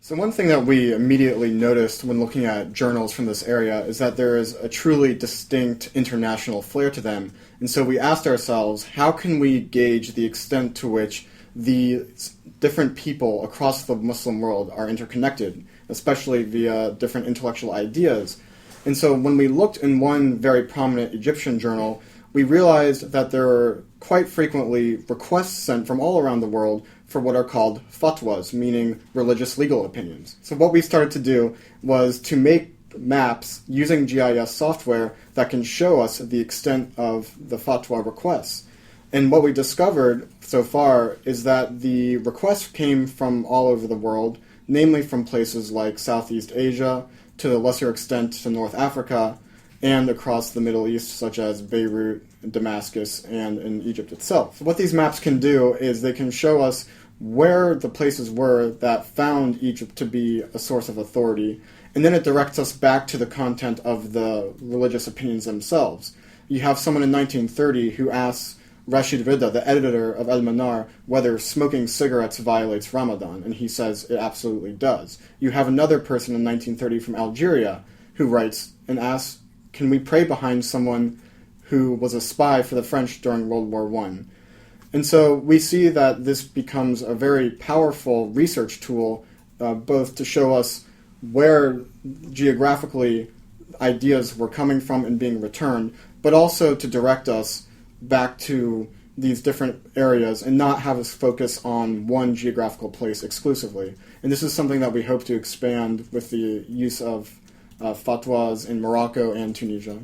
So one thing that we immediately noticed when looking at journals from this area is that there is a truly distinct international flair to them. And so we asked ourselves, how can we gauge the extent to which the different people across the Muslim world are interconnected, especially via different intellectual ideas? And so when we looked in one very prominent Egyptian journal, we realized that there are quite frequently requests sent from all around the world for what are called fatwas, meaning religious legal opinions. So what we started to do was to make maps using GIS software that can show us the extent of the fatwa requests. And what we discovered so far is that the requests came from all over the world, namely from places like Southeast Asia, to a lesser extent to North Africa, and across the Middle East, such as Beirut, Damascus, and in Egypt itself. So what these maps can do is they can show us where the places were that found Egypt to be a source of authority, and then it directs us back to the content of the religious opinions themselves. You have someone in 1930 who asks Rashid Rida, the editor of Al-Manar, whether smoking cigarettes violates Ramadan, and he says it absolutely does. You have another person in 1930 from Algeria who writes and asks, can we pray behind someone who was a spy for the French during World War I? And so we see that this becomes a very powerful research tool, both to show us where geographically ideas were coming from and being returned, but also to direct us back to these different areas and not have us focus on one geographical place exclusively. And this is something that we hope to expand with the use of fatwas in Morocco and Tunisia.